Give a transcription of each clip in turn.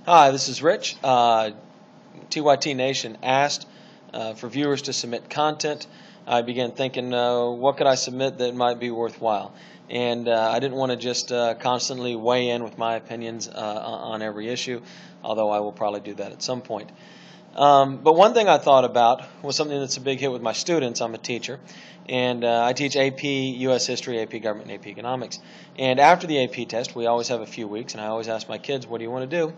Hi, this is Rich. TYT Nation asked for viewers to submit content. I began thinking, what could I submit that might be worthwhile? And I didn't want to just constantly weigh in with my opinions on every issue, although I will probably do that at some point. But one thing I thought about was something that's a big hit with my students. I'm a teacher, and I teach AP U.S. History, AP Government, and AP Economics. And after the AP test, we always have a few weeks, and I always ask my kids, what do you want to do?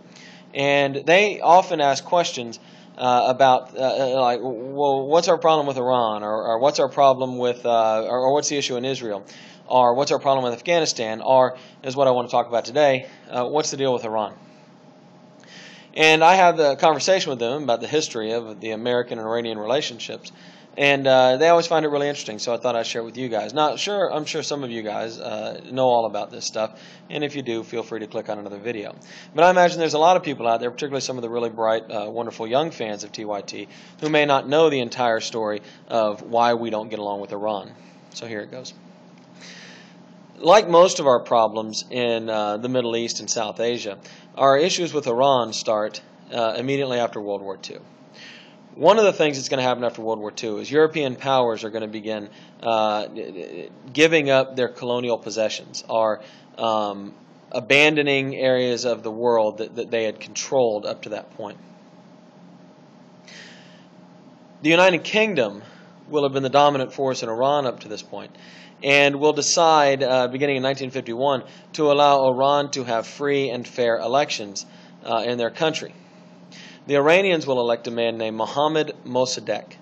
And they often ask questions about, like, well, what's our problem with Iran? Or what's our problem with, or what's the issue in Israel? Or what's our problem with Afghanistan? Or, is what I want to talk about today, what's the deal with Iran? And I had a conversation with them about the history of the American and Iranian relationships. And they always find it really interesting, so I thought I'd share it with you guys. Now, I'm sure some of you guys know all about this stuff, and if you do, feel free to click on another video. But I imagine there's a lot of people out there, particularly some of the really bright, wonderful young fans of TYT, who may not know the entire story of why we don't get along with Iran. So here it goes. Like most of our problems in the Middle East and South Asia, our issues with Iran start immediately after World War II. One of the things that's going to happen after World War II is European powers are going to begin giving up their colonial possessions, or abandoning areas of the world that they had controlled up to that point. The United Kingdom will have been the dominant force in Iran up to this point, and will decide, beginning in 1951, to allow Iran to have free and fair elections in their country. The Iranians will elect a man named Mohammad Mossadegh.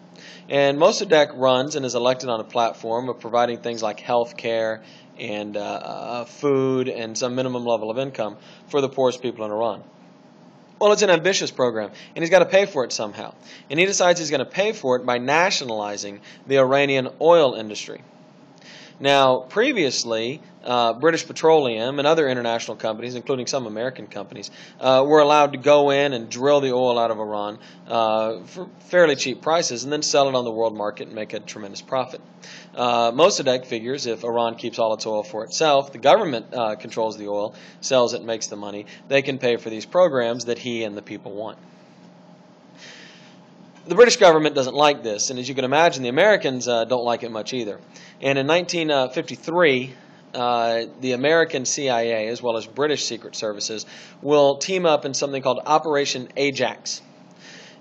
And Mossadegh runs and is elected on a platform of providing things like health care and food and some minimum level of income for the poorest people in Iran. Well, it's an ambitious program, and he's got to pay for it somehow. And he decides he's going to pay for it by nationalizing the Iranian oil industry. Now, previously, British Petroleum and other international companies, including some American companies, were allowed to go in and drill the oil out of Iran for fairly cheap prices and then sell it on the world market and make a tremendous profit. Mossadegh figures if Iran keeps all its oil for itself, the government controls the oil, sells it, makes the money, they can pay for these programs that he and the people want. The British government doesn't like this, and as you can imagine, the Americans don't like it much either. And in 1953, the American CIA, as well as British secret services, will team up in something called Operation Ajax.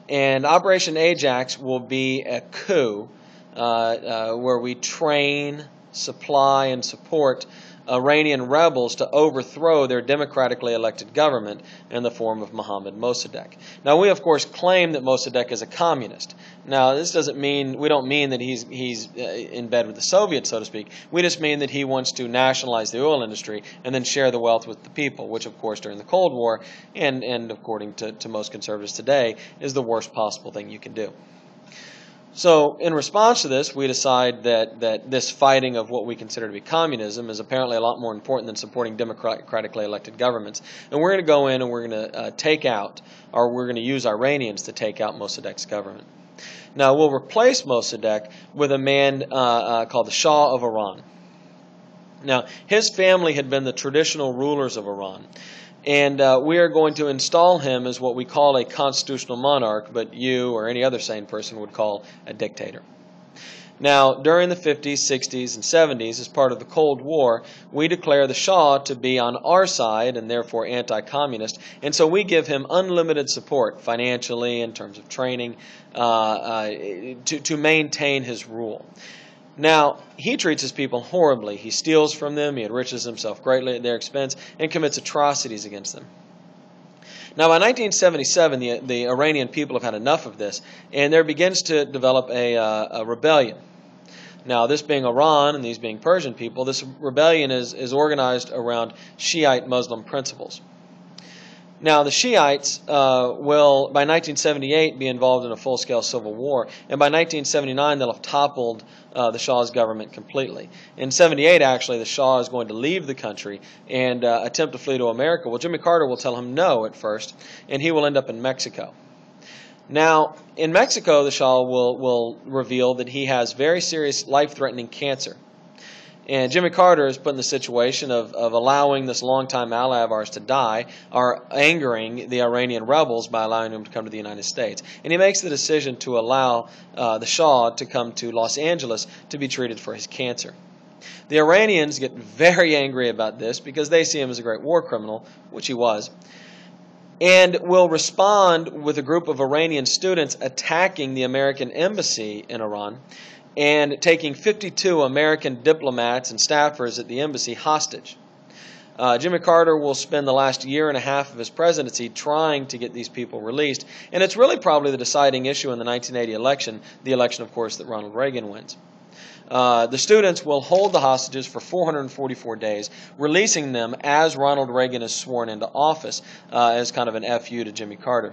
And Operation Ajax will be a coup where we train, supply, and support Iranian rebels to overthrow their democratically elected government in the form of Mohammad Mossadegh. Now, we of course claim that Mossadegh is a communist. Now, this doesn't mean, we don't mean that he's in bed with the Soviets, so to speak. We just mean that he wants to nationalize the oil industry and then share the wealth with the people, which of course during the Cold War and according to most conservatives today is the worst possible thing you can do. So, in response to this, we decide that this fighting of what we consider to be communism is apparently a lot more important than supporting democratically elected governments. And we're going to go in and we're going to take out, or we're going to use Iranians to take out Mossadegh's government. Now, we'll replace Mossadegh with a man called the Shah of Iran. Now, his family had been the traditional rulers of Iran. And we are going to install him as what we call a constitutional monarch, but you or any other sane person would call a dictator. Now, during the 50s, 60s, and 70s, as part of the Cold War, we declare the Shah to be on our side and therefore anti-communist, and so we give him unlimited support financially, in terms of training, to maintain his rule. Now, he treats his people horribly. He steals from them, he enriches himself greatly at their expense, and commits atrocities against them. Now, by 1977, the Iranian people have had enough of this, and there begins to develop a rebellion. Now, this being Iran and these being Persian people, this rebellion is organized around Shiite Muslim principles. Now, the Shiites will, by 1978, be involved in a full-scale civil war, and by 1979, they'll have toppled the Shah's government completely. In 78, actually, the Shah is going to leave the country and attempt to flee to America. Well, Jimmy Carter will tell him no at first, and he will end up in Mexico. Now, in Mexico, the Shah will reveal that he has very serious life-threatening cancer. And Jimmy Carter is put in the situation of allowing this longtime ally of ours to die, or angering the Iranian rebels by allowing them to come to the United States. And he makes the decision to allow the Shah to come to Los Angeles to be treated for his cancer. The Iranians get very angry about this because they see him as a great war criminal, which he was, and will respond with a group of Iranian students attacking the American embassy in Iran and taking 52 American diplomats and staffers at the embassy hostage. Jimmy Carter will spend the last year and a half of his presidency trying to get these people released, and it's really probably the deciding issue in the 1980 election, the election, of course, that Ronald Reagan wins. The students will hold the hostages for 444 days, releasing them as Ronald Reagan is sworn into office as kind of an FU to Jimmy Carter.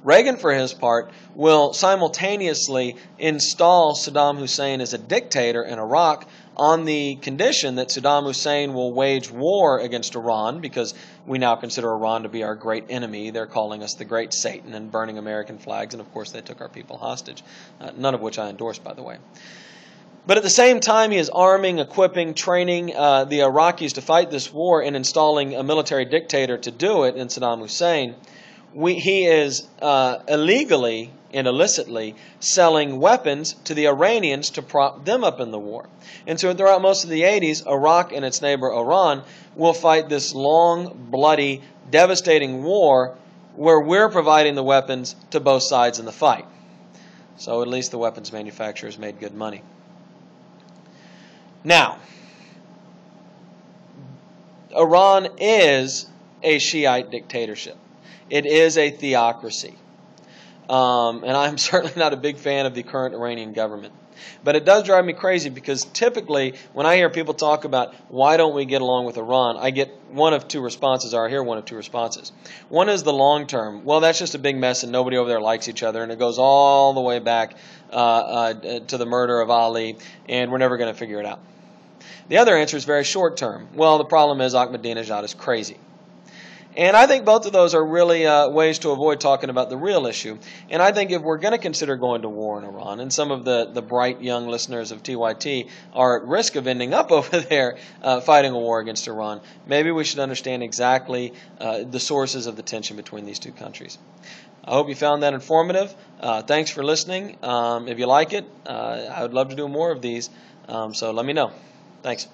Reagan, for his part, will simultaneously install Saddam Hussein as a dictator in Iraq on the condition that Saddam Hussein will wage war against Iran, because we now consider Iran to be our great enemy. They're calling us the Great Satan and burning American flags, and of course they took our people hostage, none of which I endorse, by the way. But at the same time, he is arming, equipping, training the Iraqis to fight this war and installing a military dictator to do it in Saddam Hussein. He is illegally and illicitly selling weapons to the Iranians to prop them up in the war. And so throughout most of the 80s, Iraq and its neighbor Iran will fight this long, bloody, devastating war where we're providing the weapons to both sides in the fight. So at least the weapons manufacturers made good money. Now, Iran is a Shiite dictatorship. It is a theocracy. And I'm certainly not a big fan of the current Iranian government. But it does drive me crazy because typically when I hear people talk about why don't we get along with Iran, I get one of two responses, or I hear one of two responses. One is the long term. Well, that's just a big mess and nobody over there likes each other, and it goes all the way back to the murder of Ali, and we're never going to figure it out. The other answer is very short term. Well, the problem is Ahmadinejad is crazy. And I think both of those are really ways to avoid talking about the real issue. And I think if we're going to consider going to war in Iran, and some of the bright young listeners of TYT are at risk of ending up over there fighting a war against Iran, maybe we should understand exactly the sources of the tension between these two countries. I hope you found that informative. Thanks for listening. If you like it, I would love to do more of these, so let me know. Thanks.